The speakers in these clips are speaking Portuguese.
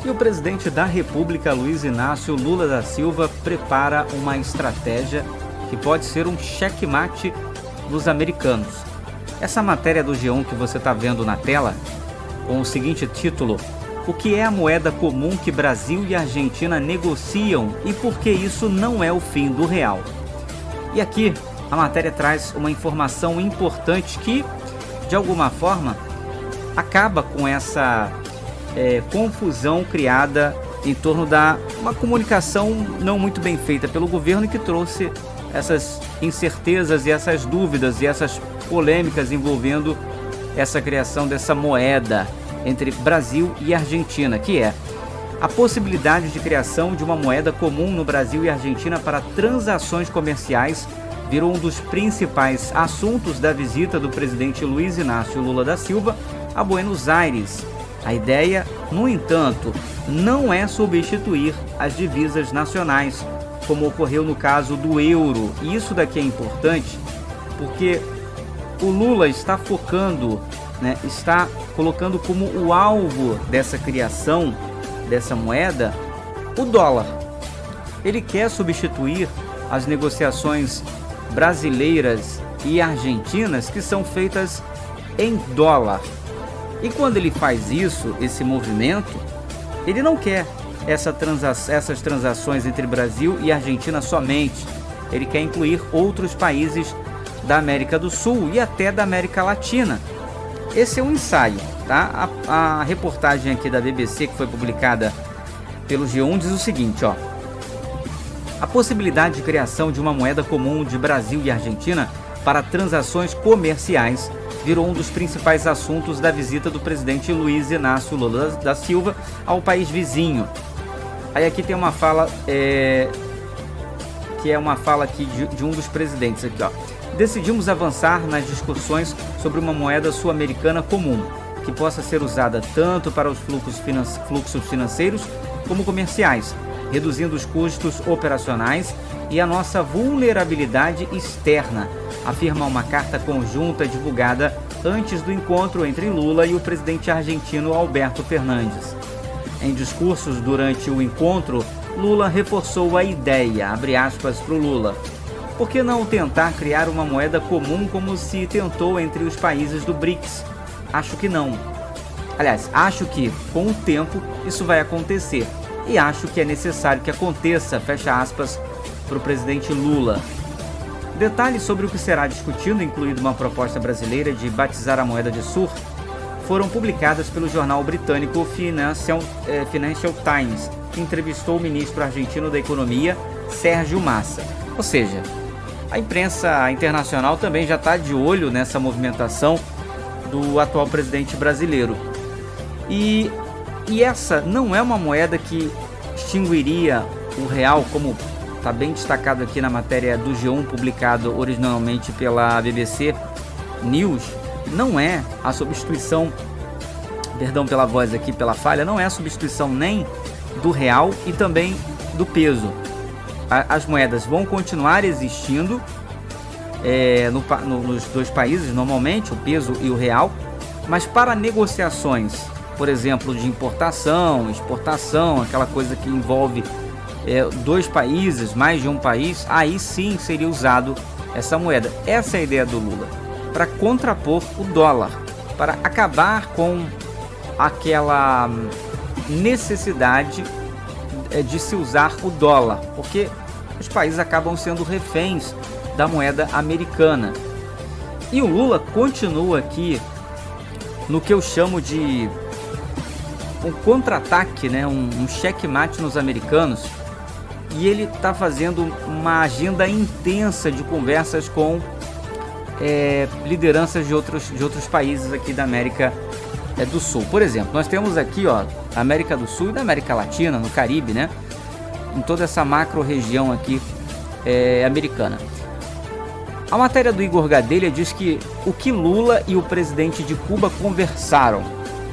E o presidente da República, Luiz Inácio Lula da Silva, prepara uma estratégia que pode ser um checkmate dos americanos. Essa matéria do G1 que você está vendo na tela, com o seguinte título: o que é a moeda comum que Brasil e Argentina negociam e por que isso não é o fim do real? E aqui a matéria traz uma informação importante que, de alguma forma, acaba com essa confusão criada em torno da uma comunicação não muito bem feita pelo governo, que trouxe essas incertezas e essas dúvidas e essas polêmicas envolvendo essa criação dessa moeda entre Brasil e Argentina, que é a possibilidade de criação de uma moeda comum no Brasil e Argentina para transações comerciais. Virou um dos principais assuntos da visita do presidente Luiz Inácio Lula da Silva a Buenos Aires. A ideia, no entanto, não é substituir as divisas nacionais, como ocorreu no caso do euro. E isso daqui é importante porque o Lula está focando, está colocando como o alvo dessa criação dessa moeda o dólar. Ele quer substituir as negociações brasileiras e argentinas, que são feitas em dólar. E quando ele faz isso, esse movimento, ele não quer essas transações entre Brasil e Argentina somente. Ele quer incluir outros países da América do Sul e até da América Latina. Esse é um ensaio, tá? A reportagem aqui da BBC, que foi publicada pelo G1, diz o seguinte, ó: a possibilidade de criação de uma moeda comum de Brasil e Argentina para transações comerciais virou um dos principais assuntos da visita do presidente Luiz Inácio Lula da Silva ao país vizinho. Aí aqui tem uma fala, que é uma fala aqui de um dos presidentes aqui, ó: decidimos avançar nas discussões sobre uma moeda sul-americana comum, que possa ser usada tanto para os fluxos financeiros como comerciais, reduzindo os custos operacionais e a nossa vulnerabilidade externa, afirma uma carta conjunta divulgada antes do encontro entre Lula e o presidente argentino Alberto Fernandes. Em discursos durante o encontro, Lula reforçou a ideia, abre aspas para o Lula: por que não tentar criar uma moeda comum como se tentou entre os países do BRICS? Acho que não. Aliás, acho que, com o tempo, isso vai acontecer. E acho que é necessário que aconteça, fecha aspas, para o presidente Lula. Detalhes sobre o que será discutido, incluindo uma proposta brasileira de batizar a moeda de surf, foram publicadas pelo jornal britânico Financial Times, que entrevistou o ministro argentino da Economia, Sérgio Massa. Ou seja, a imprensa internacional também já está de olho nessa movimentação do atual presidente brasileiro. E essa não é uma moeda que extinguiria o real, como está bem destacado aqui na matéria do G1, publicado originalmente pela BBC News. Não é a substituição, perdão pela voz aqui, pela falha, não é a substituição nem do real e também do peso. As moedas vão continuar existindo nos dois países, normalmente, o peso e o real, mas para negociações, por exemplo, de importação, exportação, aquela coisa que envolve dois países, mais de um país, aí sim seria usado essa moeda. Essa é a ideia do Lula, para contrapor o dólar, para acabar com aquela necessidade de se usar o dólar, porque os países acabam sendo reféns da moeda americana. E o Lula continua aqui no que eu chamo de um contra-ataque, um checkmate nos americanos, e ele está fazendo uma agenda intensa de conversas com lideranças de outros países aqui da América do Sul. Por exemplo, nós temos aqui, ó, a América do Sul e da América Latina, no Caribe, em toda essa macro-região aqui americana. A matéria do Igor Gadelha diz que o que Lula e o presidente de Cuba conversaram.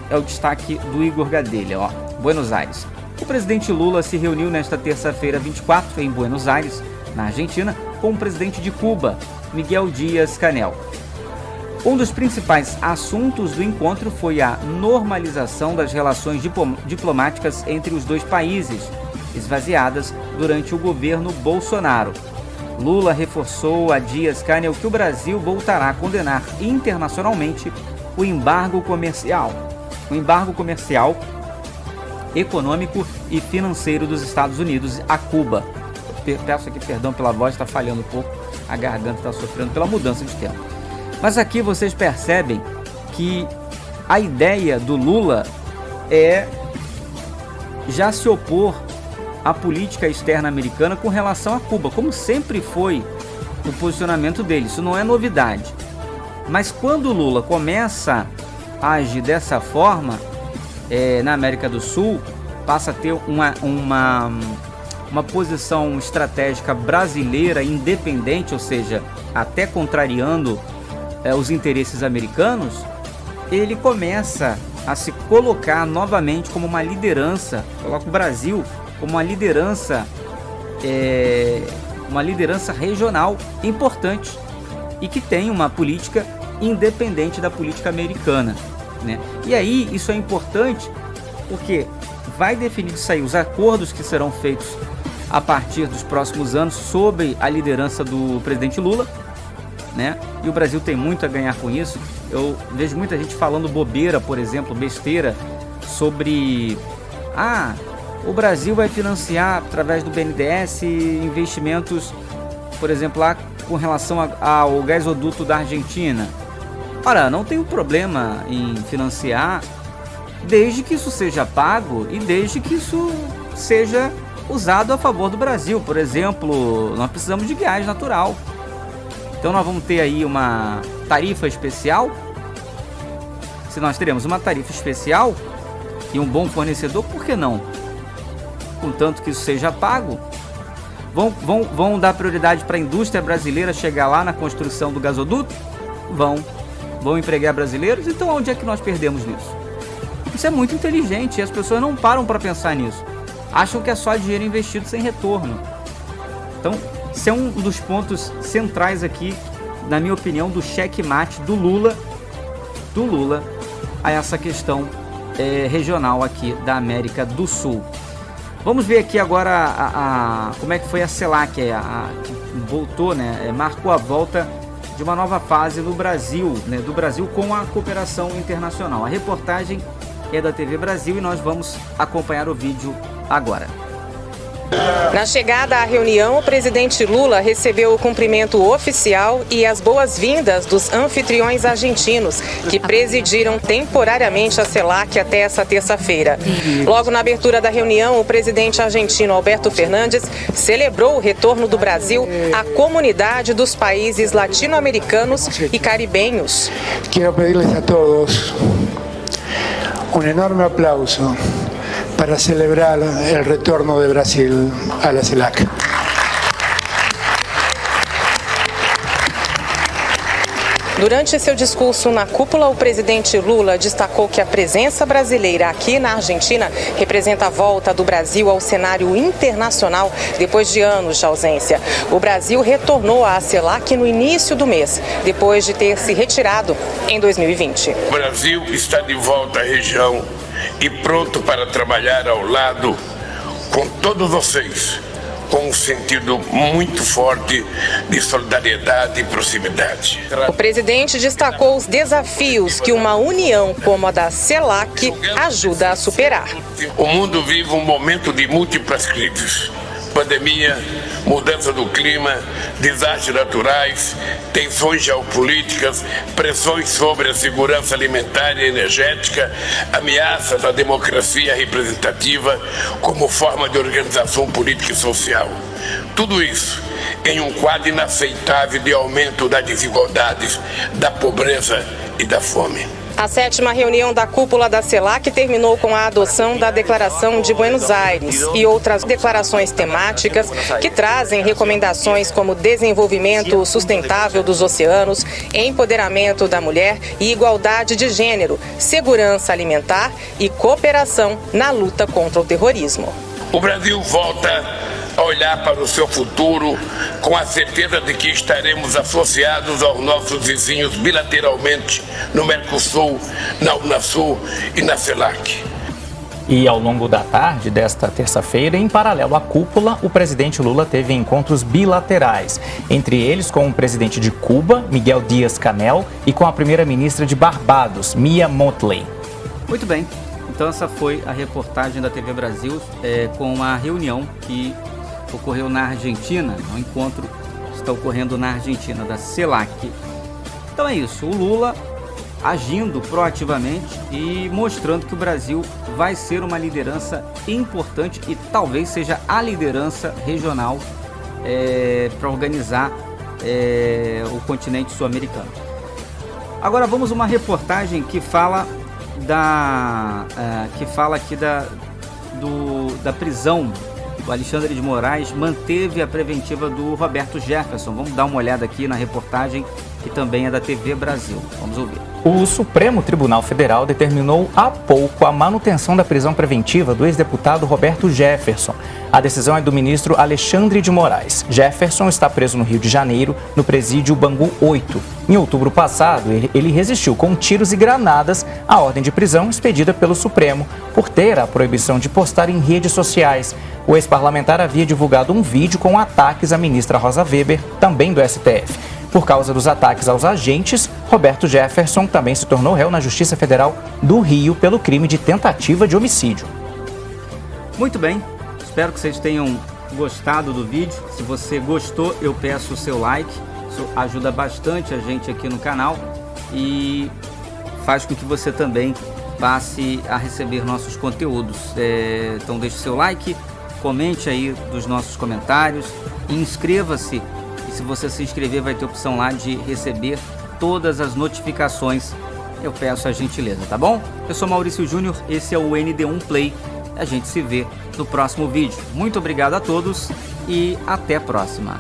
É o destaque do Igor Gadelha, ó, Buenos Aires. O presidente Lula se reuniu nesta terça-feira 24 em Buenos Aires, na Argentina, com o presidente de Cuba, Miguel Díaz-Canel. Um dos principais assuntos do encontro foi a normalização das relações diplomáticas entre os dois países, esvaziadas durante o governo Bolsonaro. Lula reforçou a Dias-Canel que o Brasil voltará a condenar internacionalmente o embargo comercial, econômico e financeiro dos Estados Unidos a Cuba. Peço aqui perdão pela voz, está falhando um pouco, a garganta está sofrendo pela mudança de tempo. Mas aqui vocês percebem que a ideia do Lula é já se opor à política externa americana com relação a Cuba, como sempre foi o posicionamento dele. Isso não é novidade. Mas quando o Lula começa a agir dessa forma, na América do Sul, passa a ter uma posição estratégica brasileira independente, ou seja, até contrariando os interesses americanos, ele começa a se colocar novamente como uma liderança, coloca o Brasil como uma liderança regional importante e que tem uma política independente da política americana, né? E aí isso é importante porque vai definir isso aí, os acordos que serão feitos a partir dos próximos anos sob a liderança do presidente Lula, né? E o Brasil tem muito a ganhar com isso. Eu vejo muita gente falando bobeira, por exemplo, besteira, sobre o Brasil vai financiar através do BNDES investimentos, por exemplo, lá com relação ao gasoduto da Argentina. Ora, não tem problema em financiar desde que isso seja pago e desde que isso seja usado a favor do Brasil. Por exemplo, nós precisamos de gás natural. Então nós vamos ter aí uma tarifa especial. Se nós teremos uma tarifa especial e um bom fornecedor, por que não? Contanto que isso seja pago. Vão dar prioridade para a indústria brasileira chegar lá na construção do gasoduto? Vão empregar brasileiros? Então onde é que nós perdemos nisso? Isso é muito inteligente e as pessoas não param para pensar nisso. Acham que é só dinheiro investido sem retorno. Então, esse é um dos pontos centrais aqui, na minha opinião, do checkmate do Lula a essa questão regional aqui da América do Sul. Vamos ver aqui agora como é que foi a CELAC, que voltou, né, marcou a volta de uma nova fase no Brasil, né, do Brasil com a cooperação internacional. A reportagem é da TV Brasil e nós vamos acompanhar o vídeo agora. Na chegada à reunião, o presidente Lula recebeu o cumprimento oficial e as boas-vindas dos anfitriões argentinos, que presidiram temporariamente a CELAC até essa terça-feira. Logo na abertura da reunião, o presidente argentino Alberto Fernandes celebrou o retorno do Brasil à comunidade dos países latino-americanos e caribenhos. Quero pedir-lhes a todos enorme aplauso para celebrar o retorno de Brasil à la CELAC. Durante seu discurso na cúpula, o presidente Lula destacou que a presença brasileira aqui na Argentina representa a volta do Brasil ao cenário internacional depois de anos de ausência. O Brasil retornou à CELAC no início do mês, depois de ter se retirado em 2020. O Brasil está de volta à região e pronto para trabalhar ao lado com todos vocês, com um sentido muito forte de solidariedade e proximidade. O presidente destacou os desafios que uma união como a da CELAC ajuda a superar. O mundo vive um momento de múltiplas crises. Pandemia, mudança do clima, desastres naturais, tensões geopolíticas, pressões sobre a segurança alimentar e energética, ameaças à democracia representativa como forma de organização política e social. Tudo isso em um quadro inaceitável de aumento das desigualdades, da pobreza e da fome. A 7ª reunião da cúpula da CELAC terminou com a adoção da Declaração de Buenos Aires e outras declarações temáticas que trazem recomendações como desenvolvimento sustentável dos oceanos, empoderamento da mulher e igualdade de gênero, segurança alimentar e cooperação na luta contra o terrorismo. O Brasil volta olhar para o seu futuro com a certeza de que estaremos associados aos nossos vizinhos bilateralmente no Mercosul, na Unasul e na CELAC. E ao longo da tarde desta terça-feira, em paralelo à cúpula, o presidente Lula teve encontros bilaterais, entre eles com o presidente de Cuba, Miguel Díaz-Canel, e com a primeira-ministra de Barbados, Mia Mottley. Muito bem, então essa foi a reportagem da TV Brasil com a reunião que ocorreu na Argentina, um encontro que está ocorrendo na Argentina, da CELAC. Então é isso, o Lula agindo proativamente e mostrando que o Brasil vai ser uma liderança importante e talvez seja a liderança regional para organizar o continente sul-americano. Agora vamos a uma reportagem que fala aqui da prisão. O Alexandre de Moraes manteve a preventiva do Roberto Jefferson. Vamos dar uma olhada aqui na reportagem, que também é da TV Brasil. Vamos ouvir. O Supremo Tribunal Federal determinou há pouco a manutenção da prisão preventiva do ex-deputado Roberto Jefferson. A decisão é do ministro Alexandre de Moraes. Jefferson está preso no Rio de Janeiro, no presídio Bangu 8. Em outubro passado, ele resistiu com tiros e granadas à ordem de prisão expedida pelo Supremo por ter a proibição de postar em redes sociais. O ex-parlamentar havia divulgado um vídeo com ataques à ministra Rosa Weber, também do STF. Por causa dos ataques aos agentes, Roberto Jefferson também se tornou réu na Justiça Federal do Rio pelo crime de tentativa de homicídio. Muito bem, espero que vocês tenham gostado do vídeo. Se você gostou, eu peço o seu like. Isso ajuda bastante a gente aqui no canal e faz com que você também passe a receber nossos conteúdos. Então deixe o seu like, comente aí dos nossos comentários e inscreva-se. E se você se inscrever, vai ter opção lá de receber todas as notificações. Eu peço a gentileza, tá bom? Eu sou Maurício Júnior, esse é o ND1 Play. A gente se vê no próximo vídeo. Muito obrigado a todos e até a próxima.